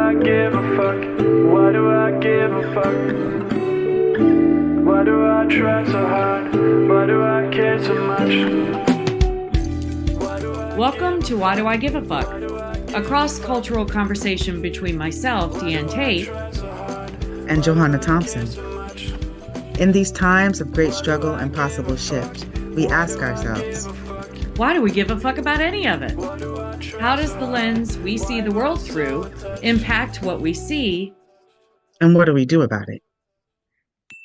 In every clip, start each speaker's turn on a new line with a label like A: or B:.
A: I give a fuck? Why do I give a fuck? Why do I try so hard? Why do I care so much?
B: Welcome to Why Do I Give a Fuck? A cross-cultural conversation between myself, Deanne Tate,
C: and Johanna Thompson. In these times of great struggle and possible shift, we ask ourselves,
B: why do we give a fuck about any of it? How does the lens we see the world through impact what we see?
C: And what do we do about it?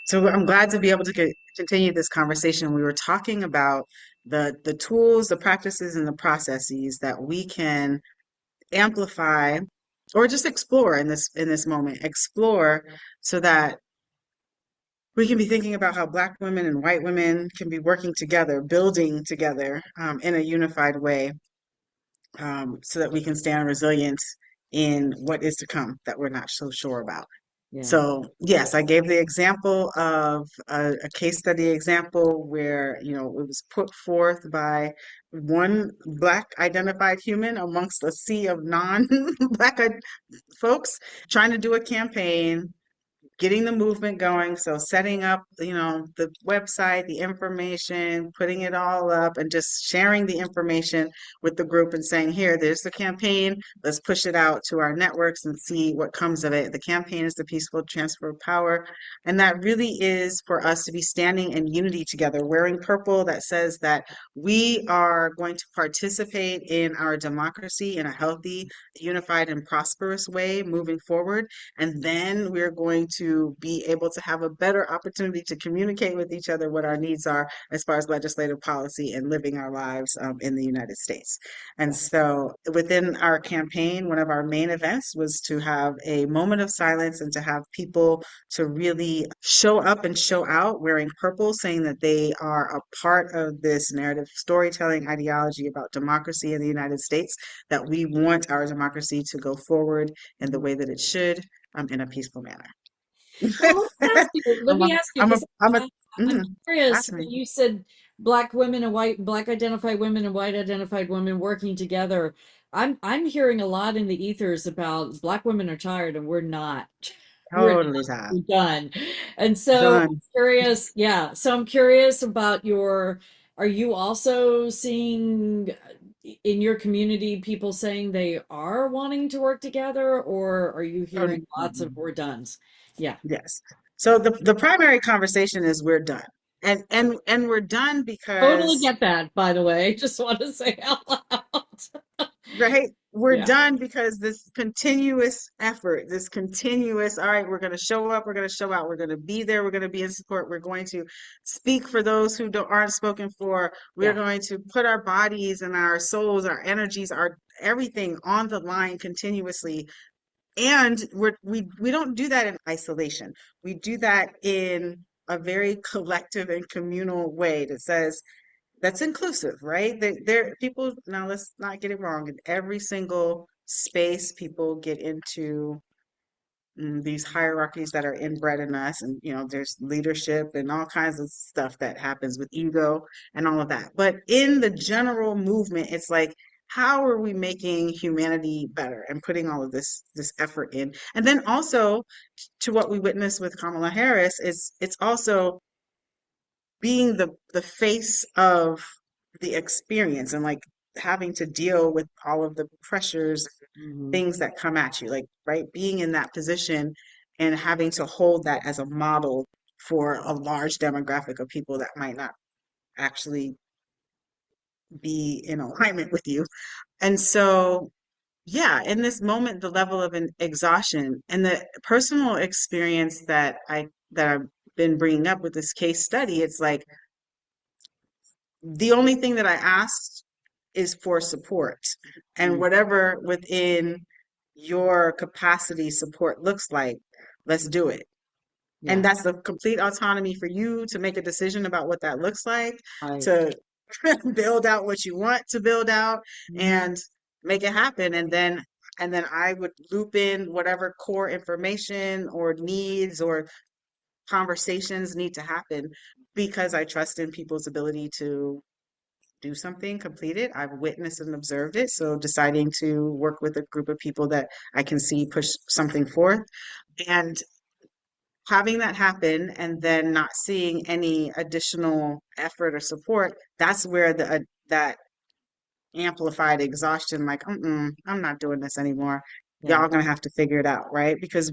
C: So I'm glad to be able to continue this conversation. We were talking about the tools, the practices, and the processes that we can amplify or just explore in this moment. Explore so that we can be thinking about how Black women and white women can be working together, building together in a unified way, so that we can stand resilient in what is to come that we're not so sure about.
B: Yeah.
C: So yes, I gave the example of a case study example where, it was put forth by one Black identified human amongst a sea of non-Black folks trying to do a campaign, getting the movement going. So setting up, the website, the information, putting it all up and just sharing the information with the group and saying, here, there's the campaign. Let's push it out to our networks and see what comes of it. The campaign is the peaceful transfer of power. And that really is for us to be standing in unity together, wearing purple that says that we are going to participate in our democracy in a healthy, unified, and prosperous way moving forward. And then we're going to be able to have a better opportunity to communicate with each other what our needs are as far as legislative policy and living our lives in the United States. And so within our campaign, one of our main events was to have a moment of silence and to have people to really show up and show out wearing purple, saying that they are a part of this narrative storytelling ideology about democracy in the United States, that we want our democracy to go forward in the way that it should, in a peaceful manner.
B: Well, let me ask you,
C: I'm a,
B: because
C: I'm a,
B: I'm
C: mm,
B: curious.
C: ask me.
B: You said Black women and Black identified women and white identified women working together. I'm hearing a lot in the ethers about Black women are tired and we're not. We're
C: Totally tired.
B: we're done. And so I'm
C: Done.
B: curious, yeah. So I'm curious about are you also seeing in your community people saying they are wanting to work together, or are you hearing lots of we're done? Yeah.
C: Yes. So the primary conversation is we're done. And we're done
B: Totally
C: because,
B: get that, by the way. Just want to say out loud.
C: right, we're
B: Yeah.
C: done because this continuous effort, this continuous, all right, we're going to show up, we're going to show out, we're going to be there, we're going to be in support, we're going to speak for those who aren't spoken for, we're
B: Yeah.
C: going to put our bodies and our souls, our energies, our everything on the line continuously. And we don't do that in isolation. We do that in a very collective and communal way that says, that's inclusive, right? There people, now let's not get it wrong. In every single space, people get into these hierarchies that are inbred in us, and there's leadership and all kinds of stuff that happens with ego and all of that. But in the general movement, it's like, how are we making humanity better and putting all of this effort in? And then also, to what we witnessed with Kamala Harris, is it's also being the face of the experience, and like having to deal with all of the pressures,
B: Mhm.
C: things that come at you, like, right, being in that position and having to hold that as a model for a large demographic of people that might not actually be in alignment with you. And so, yeah, in this moment, the level of an exhaustion and the personal experience that I've been bringing up with this case study, it's like the only thing that I asked is for support, and
B: Mm.
C: whatever within your capacity support looks like, let's do it. And
B: Yeah.
C: that's the complete autonomy for you to make a decision about what that looks like,
B: Right.
C: to build out what you want to build out
B: Mhm.
C: and make it happen. And then I would loop in whatever core information or needs or conversations need to happen, because I trust in people's ability to do something, complete it. I've witnessed and observed it. So deciding to work with a group of people that I can see push something forth, and having that happen and then not seeing any additional effort or support, that's where that amplified exhaustion, like, I'm not doing this anymore.
B: Yeah.
C: Y'all gonna have to figure it out, right? Because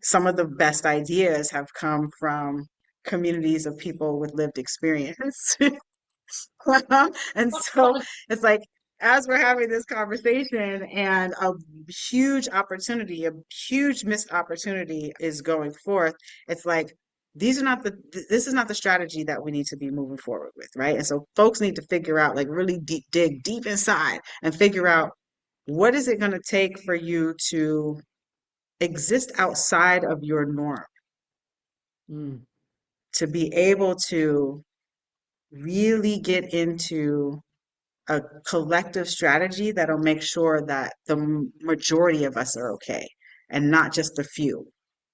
C: some of the best ideas have come from communities of people with lived experience. And so it's like, as we're having this conversation and a huge opportunity, a huge missed opportunity is going forth, it's like, this is not the strategy that we need to be moving forward with, right? And so folks need to figure out, like really dig deep inside and figure out, what is it going to take for you to exist outside of your norm,
B: Mm,
C: to be able to really get into a collective strategy that'll make sure that the majority of us are okay and not just a few.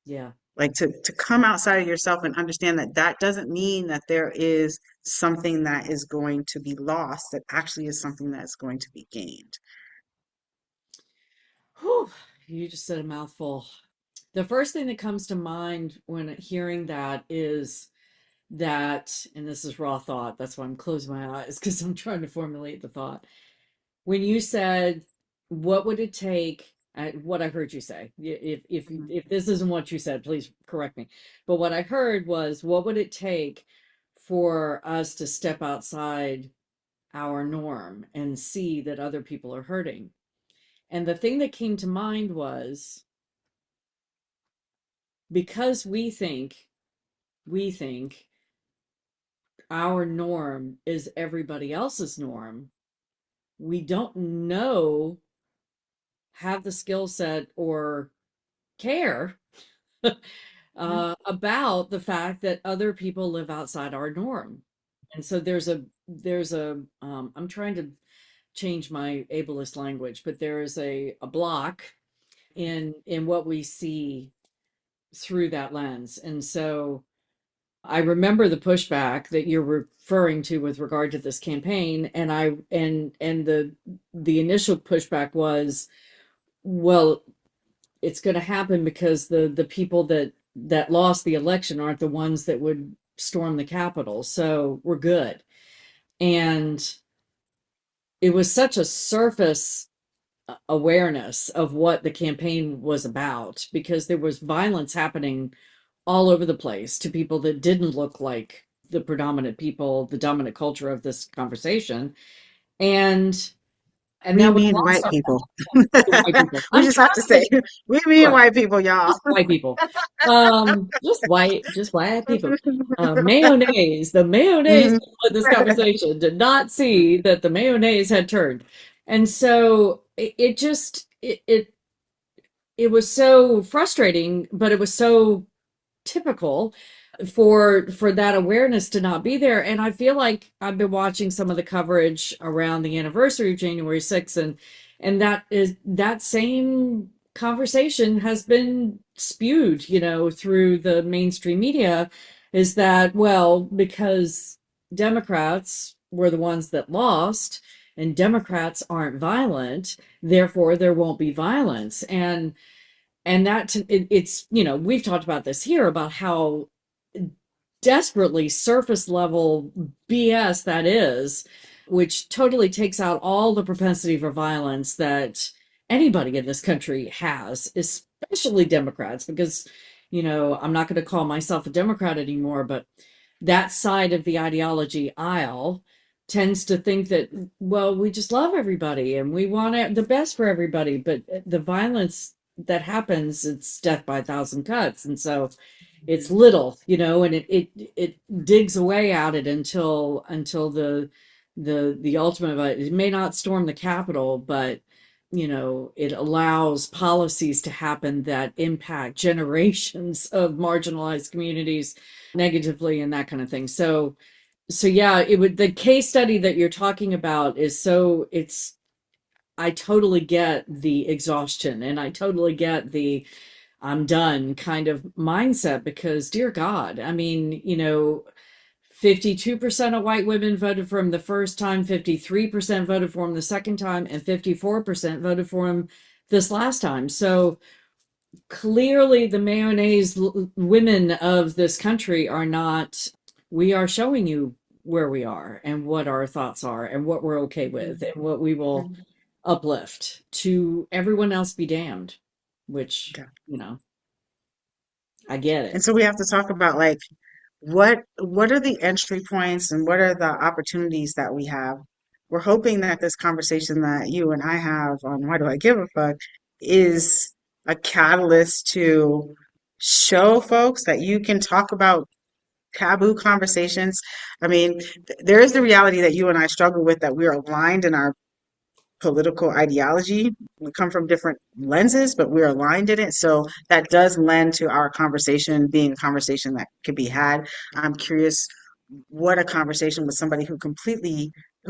B: yeah.
C: Like, to come outside of yourself and understand that that doesn't mean that there is something that is going to be lost, that actually is something that's going to be gained.
B: Whew, you just said a mouthful. The first thing that comes to mind when hearing that is that, and this is raw thought, that's why I'm closing my eyes because I'm trying to formulate the thought. When you said, what would it take? What I heard you say,
C: Mhm.
B: if this isn't what you said, please correct me. But what I heard was, what would it take for us to step outside our norm and see that other people are hurting? And the thing that came to mind was, because we think our norm is everybody else's norm, we don't know, have the skill set, or care about the fact that other people live outside our norm. And so there's a I'm trying to change my ableist language, but there is a block in what we see through that lens. And so I remember the pushback that you're referring to with regard to this campaign, and the initial pushback was, well, it's going to happen because the people that lost the election aren't the ones that would storm the Capitol, so we're good. And it was such a surface awareness of what the campaign was about, because there was violence happening all over the place to people that didn't look like the predominant people, the dominant culture of this conversation. And
C: We
B: that was
C: mean white
B: lost on
C: people.
B: white people.
C: We
B: I'm
C: just have to
B: trying
C: say,
B: to
C: we mean
B: sure,
C: white people, y'all.
B: just white people. Just white people. Mayonnaise, the mayonnaise
C: Mhm.
B: people in this conversation did not see that the mayonnaise had turned. And so it was so frustrating, but it was so typical for that awareness to not be there. And I feel like I've been watching some of the coverage around the anniversary of January 6th, and that same conversation has been spewed, through the mainstream media, is that, well, because Democrats were the ones that lost and Democrats aren't violent, therefore there won't be violence. And it's, we've talked about this here, about how desperately surface level BS that is, which totally takes out all the propensity for violence that anybody in this country has, especially Democrats, because, I'm not going to call myself a Democrat anymore, but that side of the ideology aisle tends to think that, well, we just love everybody and we want the best for everybody, but the violence that happens, it's death by a thousand cuts. And so it's little, and it digs away at it until the ultimate. It may not storm the Capitol, but it allows policies to happen that impact generations of marginalized communities negatively, and that kind of thing. So yeah, the case study that you're talking about is so it's I totally get the exhaustion, and I totally get the I'm done kind of mindset, because dear God, I mean, 52% of white women voted for him the first time, 53% voted for him the second time, and 54% voted for him this last time. So clearly, the mayonnaise women of this country are not, we are showing you where we are and what our thoughts are and what we're okay with and what we will
C: Mhm.
B: uplift to everyone else be damned, which,
C: Okay.
B: I get
C: And
B: it.
C: so we have to talk about like what are the entry points and what are the opportunities that we have? We're hoping that this conversation that you and I have on why do I give a fuck is a catalyst to show folks that you can talk about taboo conversations. I mean, there is the reality that you and I struggle with that we're aligned in our political ideology. We come from different lenses, but we're aligned in it. So that does lend to our conversation being a conversation that could be had. I'm curious what a conversation with somebody who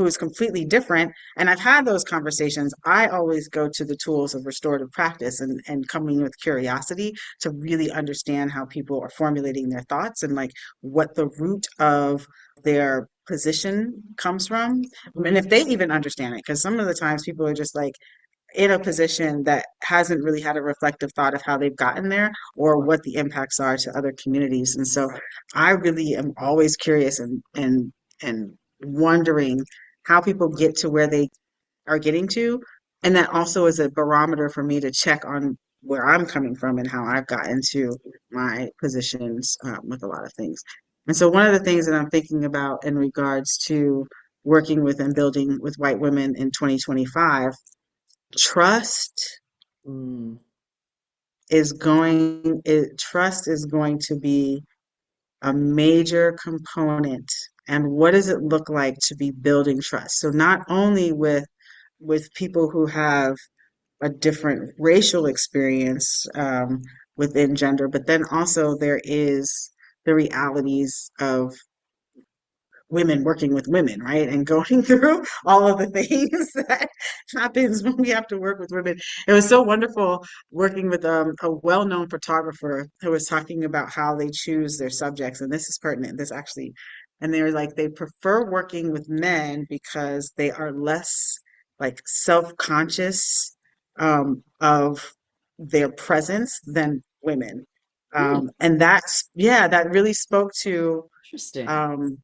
C: is completely different. And I've had those conversations. I always go to the tools of restorative practice and coming with curiosity to really understand how people are formulating their thoughts and like what the root of their position comes from. And if they even understand it, because some of the times people are just like in a position that hasn't really had a reflective thought of how they've gotten there or what the impacts are to other communities. And so I really am always curious and wondering how people get to where they are getting to. And that also is a barometer for me to check on where I'm coming from and how I've gotten to my positions with a lot of things. And so one of the things that I'm thinking about in regards to working with and building with white women in 2025, trust
B: Mm.
C: trust is going to be a major component. And what does it look like to be building trust? So not only with people who have a different racial experience within gender, but then also there is the realities of women working with women, right? And going through all of the things that happens when we have to work with women. It was so wonderful working with a well-known photographer who was talking about how they choose their subjects. And this is pertinent. This actually, and they were like, they prefer working with men because they are less like self-conscious of their presence than women.
B: Hmm,
C: And that's, yeah, that really spoke to
B: interesting.
C: um,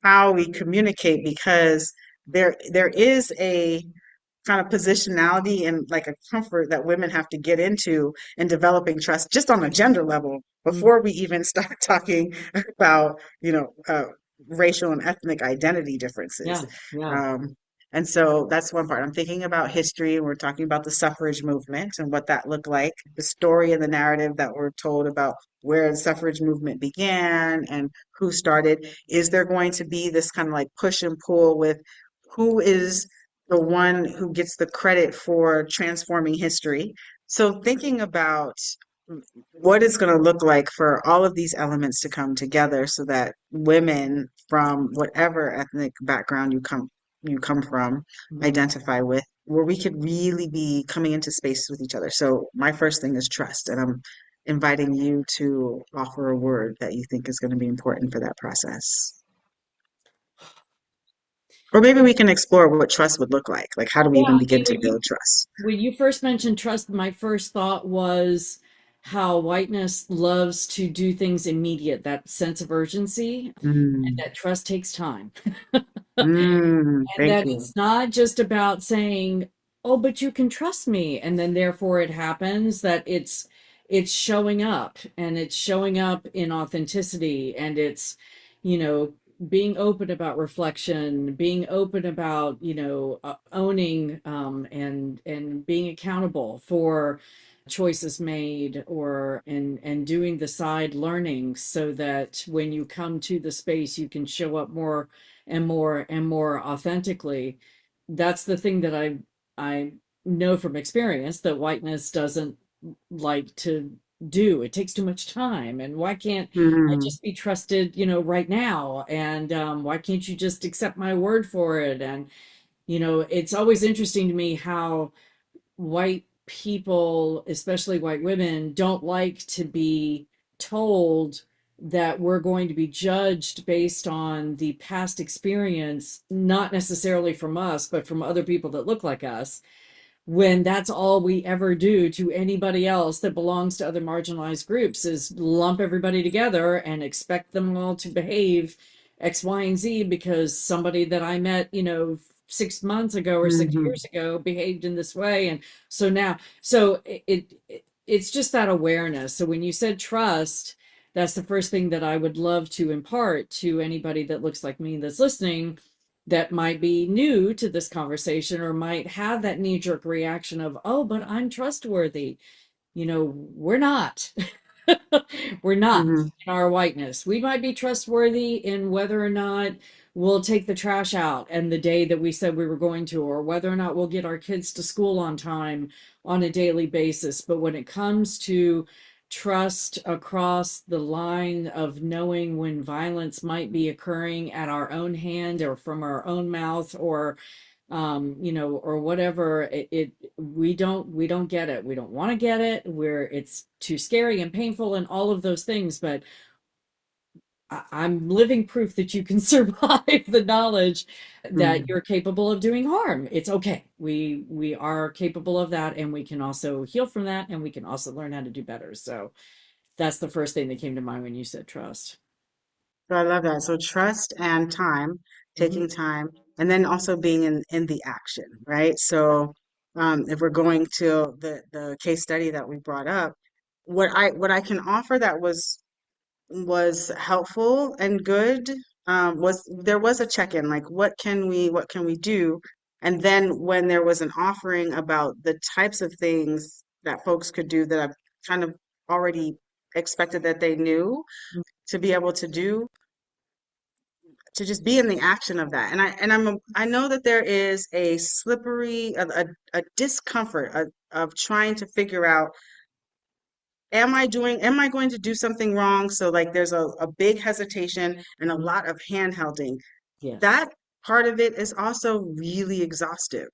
C: how we communicate because there is a kind of positionality and like a comfort that women have to get into in developing trust just on a gender level
B: Mm.
C: before we even start talking about racial and ethnic identity differences.
B: Yeah, yeah.
C: um, and so that's one part. I'm thinking about history, and we're talking about the suffrage movement and what that looked like, the story and the narrative that we're told about where the suffrage movement began and who started. Is there going to be this kind of like push and pull with who is the one who gets the credit for transforming history? So thinking about what it's going to look like for all of these elements to come together so that women from whatever ethnic background you come from
B: Mhm.
C: identify with, where we could really be coming into spaces with each other. So my first thing is trust, and I'm inviting you to offer a word that you think is going to be important for that process. Or maybe we can explore what trust would look like. Like, how do we
B: Yeah,
C: even
B: I
C: begin
B: mean,
C: to build trust?
B: when you first mentioned trust, my first thought was how whiteness loves to do things immediate, that sense of urgency, and
C: Mm,
B: that trust takes time. And
C: thank
B: that
C: you.
B: it's not just about saying, "Oh, but you can trust me," and then therefore it happens. That it's showing up, and it's showing up in authenticity, and it's, you know, being open about reflection, being open about, owning, and being accountable for choices made, or and doing the side learning so that when you come to the space you can show up more and more and more authentically. That's the thing that I know from experience that whiteness doesn't like to do. It takes too much time. And why can't I
C: Mm,
B: just be trusted, right now? And why can't you just accept my word for it? And it's always interesting to me how white people, especially white women, don't like to be told that we're going to be judged based on the past experience, not necessarily from us, but from other people that look like us, when that's all we ever do to anybody else that belongs to other marginalized groups is lump everybody together and expect them all to behave X, Y, and Z because somebody that I met, 6 months ago or six
C: Hmm.
B: years ago behaved in this way. And so now, so it's just that awareness. So when you said trust, that's the first thing that I would love to impart to anybody that looks like me that's listening, that might be new to this conversation or might have that knee jerk reaction of, oh, but I'm trustworthy. We're not. We're not
C: Hmm.
B: in our whiteness. We might be trustworthy in whether or not we'll take the trash out and the day that we said we were going to, or whether or not we'll get our kids to school on time on a daily basis. But when it comes to trust across the line of knowing when violence might be occurring at our own hand or from our own mouth, or whatever, we don't get it. We don't want to get it. It's too scary and painful and all of those things. But I'm living proof that you can survive the knowledge that
C: Hmm.
B: you're capable of doing harm. It's okay. We are capable of that, and we can also heal from that, and we can also learn how to do better. So that's the first thing that came to mind when you said trust.
C: So I love that. So trust and time,
B: Mhm.
C: taking time, and then also being in the action, right? So if we're going to the case study that we brought up, what I can offer that was helpful and good, was there was a check-in, like what can we do? And then when there was an offering about the types of things that folks could do that I've kind of already expected that they knew to be able to do, to just be in the action of that. I know that there is a slippery a discomfort of trying to figure out, am I going to do something wrong? So like there's a big hesitation and a lot of handholding.
B: Yes.
C: That part of it is also really exhaustive,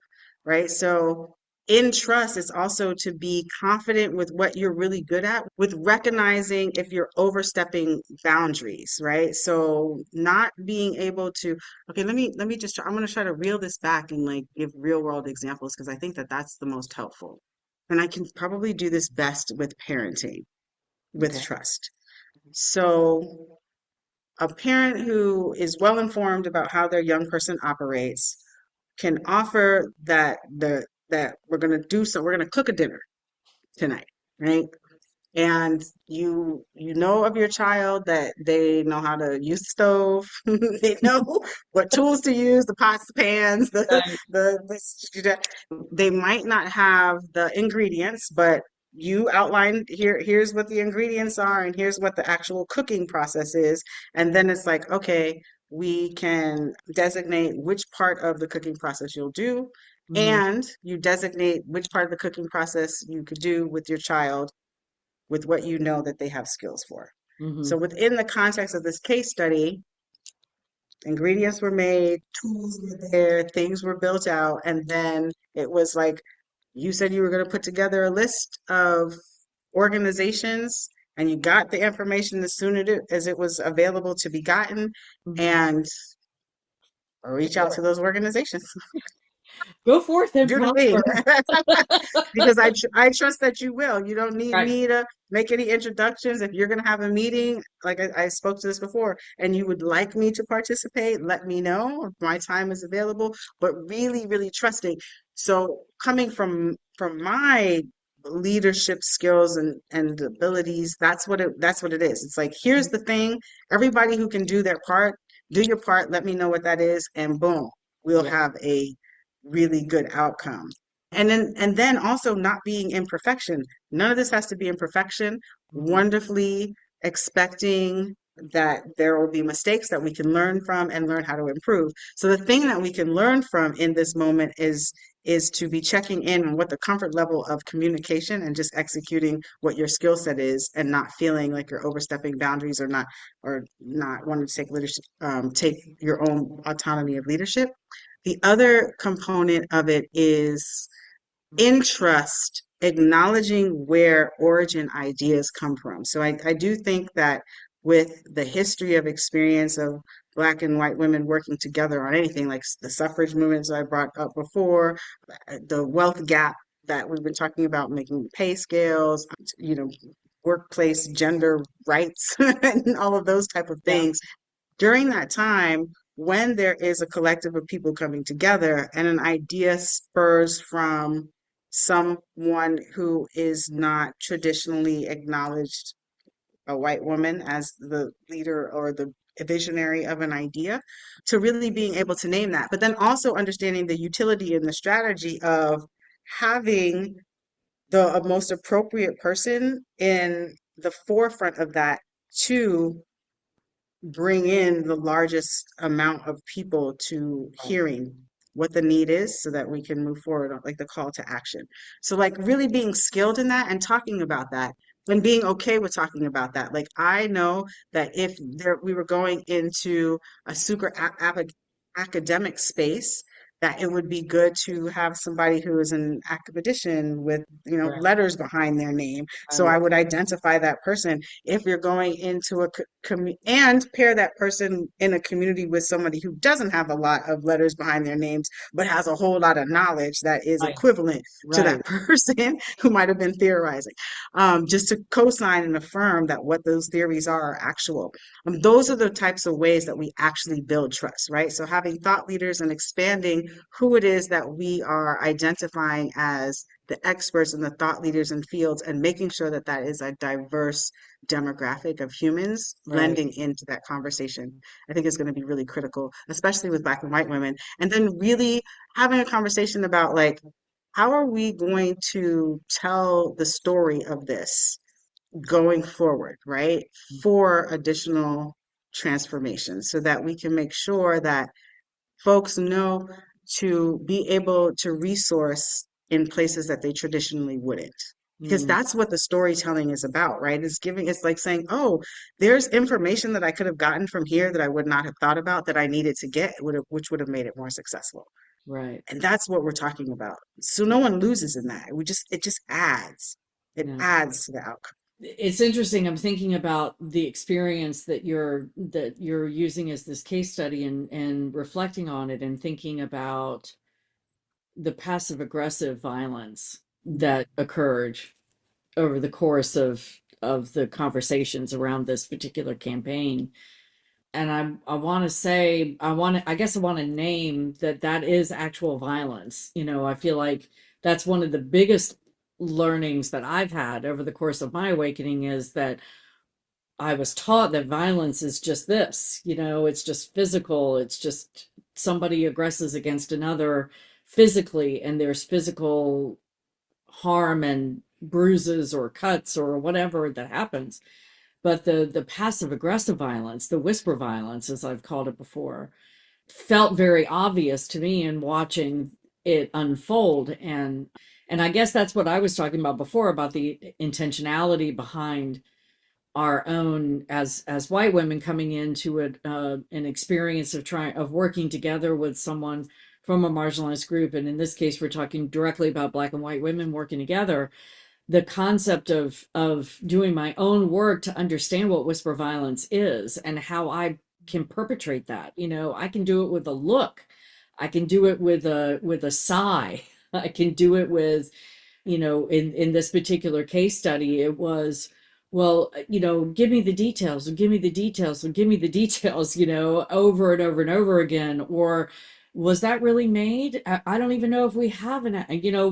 C: right? So in trust, it's also to be confident with what you're really good at, with recognizing if you're overstepping boundaries, right? So not being able to, okay, let me just try, I'm going to try to reel this back and like give real world examples because I think that that's the most helpful. And I can probably do this best with parenting, with
B: Okay.
C: trust. So a parent who is well informed about how their young person operates can offer that we're going to do, so we're going to cook a dinner tonight, right? And you know of your child that they know how to use the stove, they know what tools to use, the pots, the pans,
B: Right.
C: they might not have the ingredients, but you outlined here's what the ingredients are and here's what the actual cooking process is. And then it's like, okay, we can designate which part of the cooking process you'll do,
B: Hmm.
C: and you designate which part of the cooking process you could do with your child with what you know that they have skills for.
B: Hmm.
C: So within the context of this case study, ingredients were made, tools were there, things were built out, and then it was like you said you were going to put together a list of organizations and you got the information as soon as it was available to be gotten,
B: Hmm.
C: and reach out to those organizations.
B: Go forth and
C: Do the thing.
B: prosper.
C: Because I trust that you will. You don't need
B: Right.
C: me to make any introductions. If you're going to have a meeting, like I spoke to this before, and you would like me to participate, let me know if my time is available, but really, really trusting. So coming from my leadership skills and abilities, that's what it is. It's like, here's the thing, everybody who can do their part, do your part, let me know what that is, and boom, we'll
B: Yeah.
C: have a really good outcome. And then also not being in perfection. None of this has to be in perfection.
B: Hmm.
C: Wonderfully expecting that there will be mistakes that we can learn from and learn how to improve. So the thing that we can learn from in this moment is to be checking in on what the comfort level of communication and just executing what your skill set is, and not feeling like you're overstepping boundaries or not wanting to take leadership, take your own autonomy of leadership. The other component of it is in trust, acknowledging where origin ideas come from. So I do think that with the history of experience of Black and white women working together on anything, like the suffrage movements I brought up before, the wealth gap that we've been talking about, making pay scales, workplace gender rights, and all of those type of
B: Yeah.
C: things. During that time, when there is a collective of people coming together and an idea spurs from someone who is not traditionally acknowledged, a white woman, as the leader or the visionary of an idea, to really being able to name that, but then also understanding the utility and the strategy of having the most appropriate person in the forefront of that to bring in the largest amount of people to
B: Right.
C: hearing what the need is so that we can move forward on like the call to action. So like really being skilled in that and talking about that and being okay with talking about that. Like I know that if there we were going into a super academic space, that it would be good to have somebody who is an academician with,
B: Right.
C: letters behind their name. So
B: Right.
C: I would identify that person. If you're going into a and pair that person in a community with somebody who doesn't have a lot of letters behind their names, but has a whole lot of knowledge that is
B: Right.
C: equivalent to
B: Right.
C: that person who might have been theorizing, just to co-sign and affirm that what those theories are actual. Those are the types of ways that we actually build trust, right? So having thought leaders and expanding who it is that we are identifying as the experts and the thought leaders in fields, and making sure that that is a diverse demographic of humans
B: Right.
C: blending into that conversation, I think is going to be really critical, especially with Black and white women. And then really having a conversation about like, how are we going to tell the story of this going forward, right? For additional transformation so that we can make sure that folks know to be able to resource in places that they traditionally wouldn't. Because
B: Mm,
C: that's what the storytelling is about, right? It's like saying, oh, there's information that I could have gotten from here that I would not have thought about that I needed to get, which would have made it more successful.
B: right.
C: And that's what we're talking about. So no one loses in that. It just adds. It
B: Yeah.
C: adds to the outcome.
B: It's interesting. I'm thinking about the experience that you're using as this case study and reflecting on it and thinking about the passive aggressive violence that occurred over the course of the conversations around this particular campaign. And I want to say I guess I want to name that is actual violence. I feel like that's one of the biggest learnings that I've had over the course of my awakening is that I was taught that violence is just this, it's just physical. It's just somebody aggresses against another physically, and there's physical harm and bruises or cuts or whatever that happens. But the passive aggressive violence, the whisper violence, as I've called it before, felt very obvious to me in watching it unfold. And I guess that's what I was talking about before, about the intentionality behind our own as white women coming into an experience of working together with someone from a marginalized group. And in this case, we're talking directly about Black and white women working together. The concept of doing my own work to understand what whisper violence is and how I can perpetrate that. I can do it with a look. I can do it with a sigh. I can do it with, in this particular case study, it was, well, give me the details, or give me the details, or give me the details, over and over and over again. Or was that really made? I don't even know if we have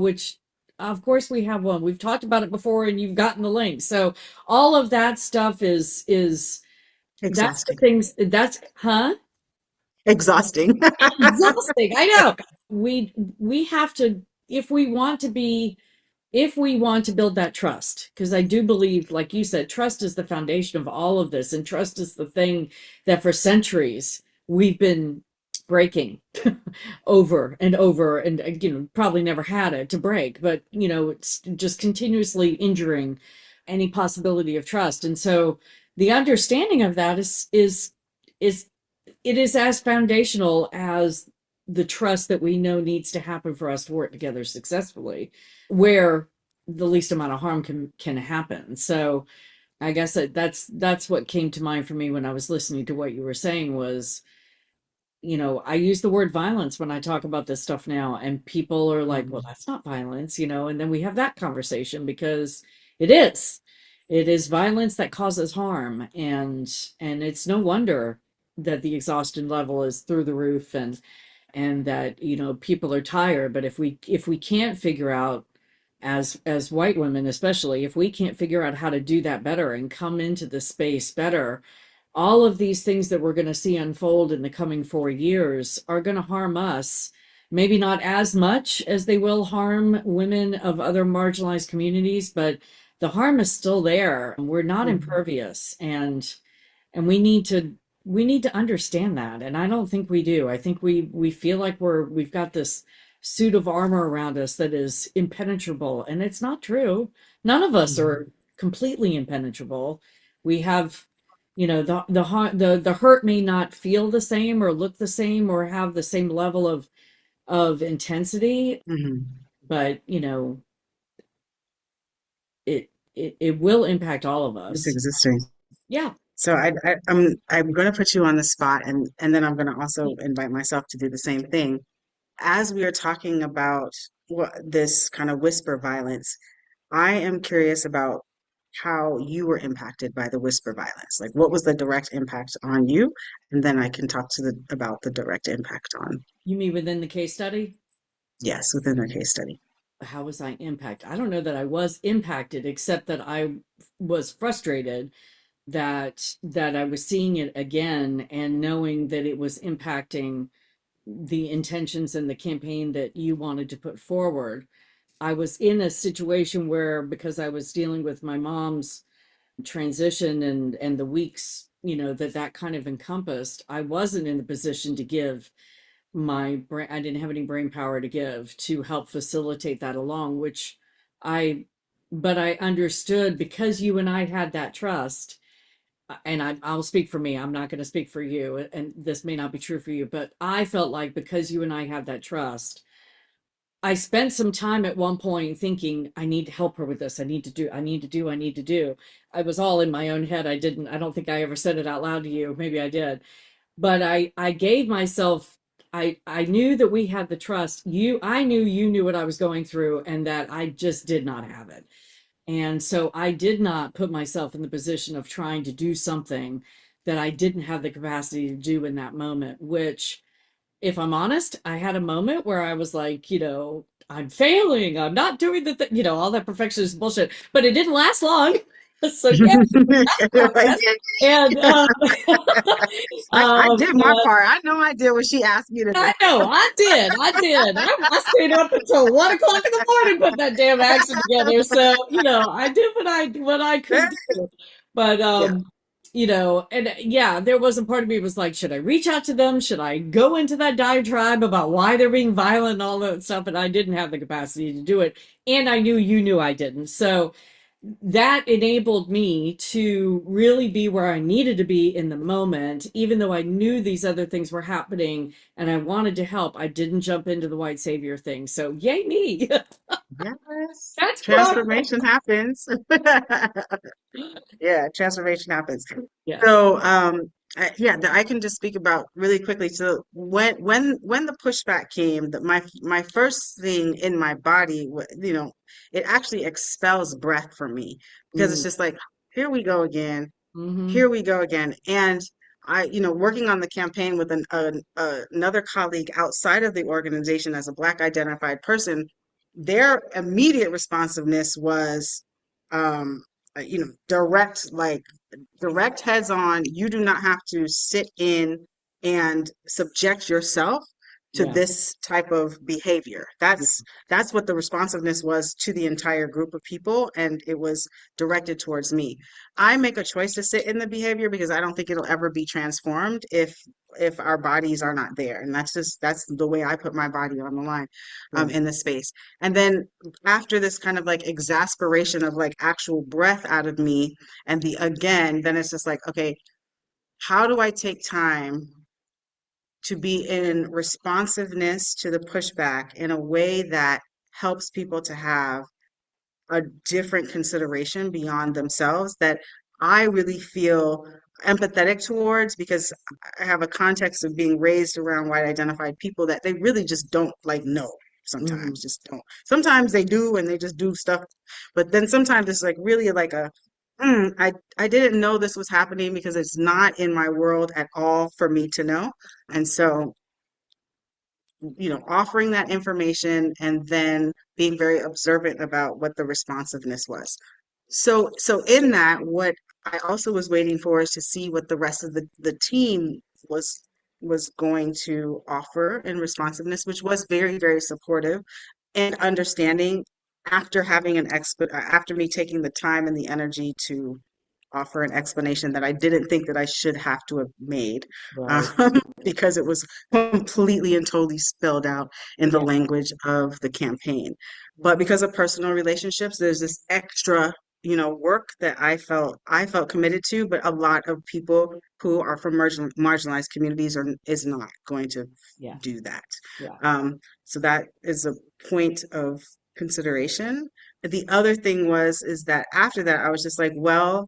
B: which of course we have one. We've talked about it before and you've gotten the link. So all of that stuff is that's the
C: Exhausting.
B: things that's, huh?
C: Exhausting.
B: Exhausting. I know. We have to, if we want to be, if we want to build that trust, because I do believe, like you said, trust is the foundation of all of this, and trust is the thing that for centuries we've been breaking over and over, and probably never had it to break, but it's just continuously injuring any possibility of trust. And so the understanding of that is it is as foundational as the trust that we know needs to happen for us to work together successfully, where the least amount of harm can happen. So I guess that's what came to mind for me when I was listening to what you were saying was, I use the word violence when I talk about this stuff now, and people are like, well,
C: Mhm.
B: that's not violence, and then we have that conversation because it is. It is violence that causes harm, and it's no wonder that the exhaustion level is through the roof, and that people are tired. But if we can't figure out, as white women especially, if we can't figure out how to do that better and come into the space better, all of these things that we're going to see unfold in the coming 4 years are going to harm us. Maybe not as much as they will harm women of other marginalized communities, but the harm is still there. We're not
C: Mhm.
B: impervious, and we need to understand that. And I don't think we do. I think we feel like we've got this suit of armor around us that is impenetrable, and it's not true. None of us
C: Mhm.
B: are completely impenetrable. We have, the hurt may not feel the same or look the same or have the same level of intensity,
C: Mhm.
B: but it will impact all of
C: It's
B: us.
C: existing.
B: Yeah.
C: So I'm going to put you on the spot, and then I'm going to also invite myself to do the same thing. As we are talking about this kind of whisper violence, I am curious about how you were impacted by the whisper violence. Like, what was the direct impact on you? And then I can talk to the about the direct impact on,
B: You mean within the case study?
C: yes, within their case study.
B: How was I impacted? I don't know that I was impacted, except that I was frustrated that I was seeing it again and knowing that it was impacting the intentions and the campaign that you wanted to put forward. I was in a situation where, because I was dealing with my mom's transition and the weeks, that kind of encompassed, I wasn't in a position to give my brain. I didn't have any brain power to give to help facilitate that along, which I but I understood because you and I had that trust. And I'll speak for me. I'm not going to speak for you, and this may not be true for you, but I felt like because you and I had that trust, I spent some time at one point thinking, I need to help her with this. I need to do. I was all in my own head. I don't think I ever said it out loud to you. Maybe I did, but I gave myself, I knew that we had the trust. I knew you knew what I was going through and that I just did not have it. And so I did not put myself in the position of trying to do something that I didn't have the capacity to do in that moment, which, if I'm honest, I had a moment where I was like, I'm failing. I'm not doing the thing, all that perfectionist bullshit, but it didn't last long. So yeah,
C: Like,
B: progress. And
C: I did my
B: and
C: part. I know I did what she asked me to do.
B: I know, I did. I did. I stayed up until 1 o'clock in the morning putting that damn action together. So, I did what I could do. But
C: Yeah,
B: and yeah, there was a part of me was like, should I reach out to them? Should I go into that diatribe about why they're being violent and all that stuff? And I didn't have the capacity to do it. And I knew you knew I didn't. So that enabled me to really be where I needed to be in the moment, even though I knew these other things were happening and I wanted to help. I didn't jump into the white savior thing. So, yay me.
C: yes.
B: That's what I.
C: Transformation happens. Yeah, transformation happens.
B: Yes.
C: So, yeah, I can just speak about really quickly. So when the pushback came, that my first thing in my body, it actually expels breath from me because it's
B: Mm,
C: just like, here we go again,
B: mm-hmm.
C: here we go again. And working on the campaign with another colleague outside of the organization as a Black identified person, their immediate responsiveness was, um, direct, like direct heads on. You do not have to sit in and subject yourself to
B: Yeah.
C: this type of behavior. That's what the responsiveness was to the entire group of people, and it was directed towards me. I make a choice to sit in the behavior because I don't think it'll ever be transformed if our bodies are not there. And that's the way I put my body on the line,
B: Yeah.
C: in the space. And then after this kind of like exasperation of like actual breath out of me, and then it's just like, okay, how do I take time to be in responsiveness to the pushback in a way that helps people to have a different consideration beyond themselves, that I really feel empathetic towards, because I have a context of being raised around white identified people that they really just don't like know.
B: Hmm.
C: Sometimes just don't. Sometimes they do and they just do stuff, but then sometimes it's like really like a I didn't know this was happening because it's not in my world at all for me to know. And so, offering that information and then being very observant about what the responsiveness was. So in that, what I also was waiting for is to see what the rest of the team was going to offer in responsiveness, which was very, very supportive and understanding after me taking the time and the energy to offer an explanation that I didn't think that I should have to have made,
B: Right.
C: because it was completely and totally spelled out in the
B: Yeah.
C: language of the campaign. But because of personal relationships, there's this extra, work that I felt committed to, but a lot of people who are from marginalized communities is not going to
B: Yeah.
C: do that.
B: Yeah.
C: So that is a point of consideration. The other thing is that after that, I was just like, well,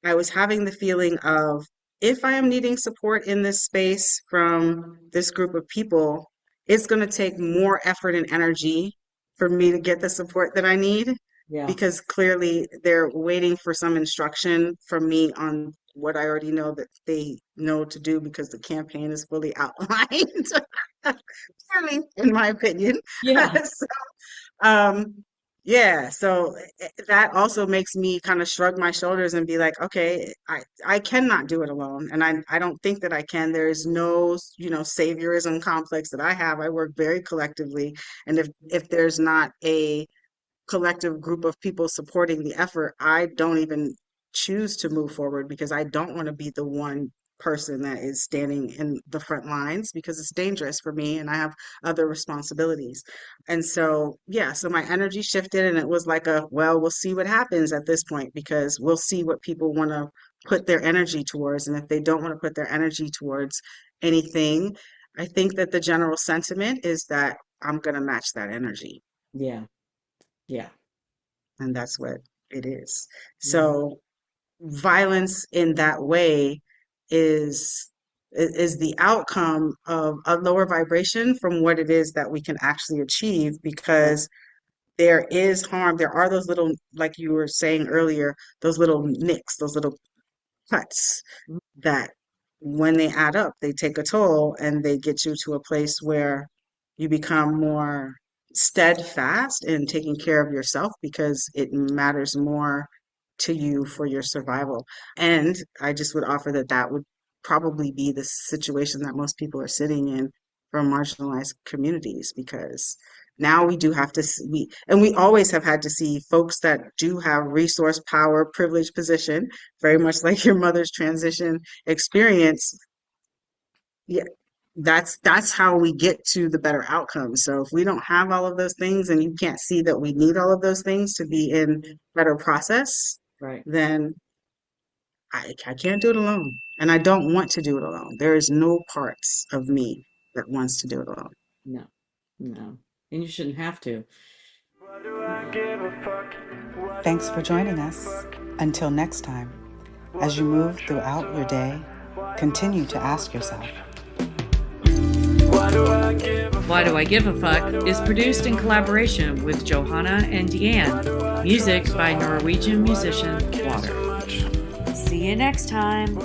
C: I was having the feeling of, if I am needing support in this space from this group of people, it's going to take more effort and energy for me to get the support that I need,
B: Yeah.
C: because clearly they're waiting for some instruction from me on what I already know that they know to do, because the campaign is fully outlined, clearly, in my opinion.
B: Yeah.
C: Um, yeah, so that also makes me kind of shrug my shoulders and be like, okay, I cannot do it alone. And I don't think that I can. There is no, saviorism complex that I have. I work very collectively. And if there's not a collective group of people supporting the effort, I don't even choose to move forward, because I don't want to be the one person that is standing in the front lines, because it's dangerous for me and I have other responsibilities. And so, yeah, so my energy shifted and it was like well, we'll see what happens at this point, because we'll see what people want to put their energy towards. And if they don't want to put their energy towards anything, I think that the general sentiment is that I'm going to match that energy.
B: Yeah. Yeah.
C: And that's what it is.
B: Mhm.
C: So violence in that way is the outcome of a lower vibration from what it is that we can actually achieve,
B: Right.
C: because there is harm. There are those little, like you were saying earlier, those little nicks, those little cuts
B: Mhm.
C: that, when they add up, they take a toll and they get you to a place where you become more steadfast in taking care of yourself, because it matters more to you for your survival. And I just would offer that that would probably be the situation that most people are sitting in from marginalized communities, because now we do have to we always have had to see folks that do have resource, power, privilege, position, very much like your mother's transition experience. Yeah, that's how we get to the better outcome. So if we don't have all of those things and you can't see that we need all of those things to be in better process,
B: Right.
C: then I can't do it alone. And I don't want to do it alone. There is no parts of me that wants to do it alone.
B: No. No. And you shouldn't have to.
A: Why do I give a fuck? Why do
D: Thanks for
A: I
D: joining
A: give a
D: us.
A: fuck?
D: Until next time,
A: Why
D: as you
A: do I
D: move
A: try
D: throughout
A: so
D: your day,
A: hard? Why am I
D: continue to
A: so
D: ask yourself,
A: attached? Why do I give a
B: Why Do I Give a Fuck is produced in collaboration with Johanna and Diane. Music by Norwegian musician Water. See you next time.